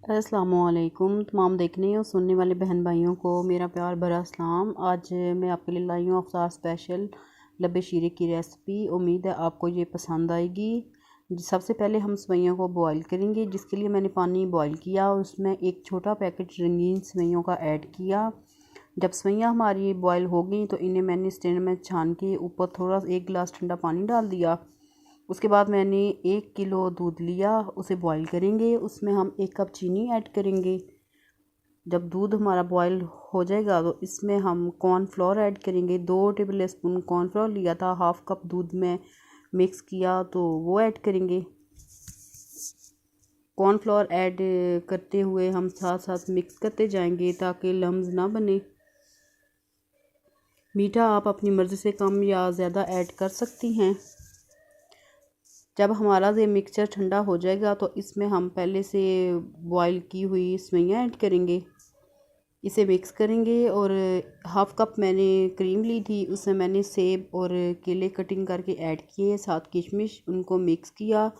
अस्सलामुअलैकुम तमाम देखने और सुनने वाले बहन भाइयों को मेरा प्यार भरा सलाम। आज मैं आपके लिए लाई हूँ अफ्तार स्पेशल लब्बे शीरे की रेसिपी। उम्मीद है आपको ये पसंद आएगी। सबसे पहले हम सेवइयों को बॉईल करेंगे, जिसके लिए मैंने पानी बॉईल किया और उसमें एक छोटा पैकेट रंगीन सेवइयों का ऐड किया। जब सेवइयाँ हमारी बॉईल हो गई तो इन्हें मैंने स्टैंड में छान के ऊपर थोड़ा 1 गिलास ठंडा पानी डाल दिया। उसके बाद मैंने 1 किलो दूध लिया, उसे बॉईल करेंगे। उसमें हम 1 कप चीनी ऐड करेंगे। जब दूध हमारा बॉईल हो जाएगा तो इसमें हम कॉर्नफ्लोर ऐड करेंगे। 2 टेबल स्पून कॉर्नफ्लोर लिया था, हाफ कप दूध में मिक्स किया तो वो ऐड करेंगे। कॉर्नफ्लोर ऐड करते हुए हम साथ साथ मिक्स करते जाएंगे ताकि लम्स ना बने। मीठा आप अपनी मर्ज़ी से कम या ज़्यादा ऐड कर सकती हैं। जब हमारा ये मिक्सचर ठंडा हो जाएगा तो इसमें हम पहले से बॉईल की हुई सेवइयाँ ऐड करेंगे। इसे मिक्स करेंगे और हाफ कप मैंने क्रीम ली थी, उसमें मैंने सेब और केले कटिंग करके ऐड किए, साथ किशमिश, उनको मिक्स किया।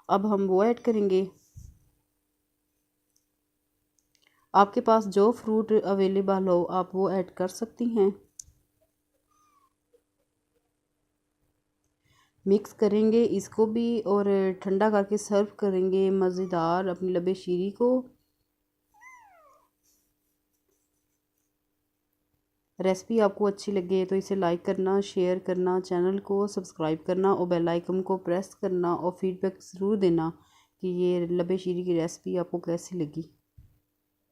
अब हम वो ऐड करेंगे। आपके पास जो फ्रूट अवेलेबल हो आप वो ऐड कर सकती हैं। मिक्स करेंगे इसको भी और ठंडा करके सर्व करेंगे मज़ेदार अपनी लबे शीरी को। रेसिपी आपको अच्छी लगे तो इसे लाइक करना, शेयर करना, चैनल को सब्सक्राइब करना और बेल आइकन को प्रेस करना और फीडबैक ज़रूर देना कि ये लबे शीरी की रेसिपी आपको कैसी लगी।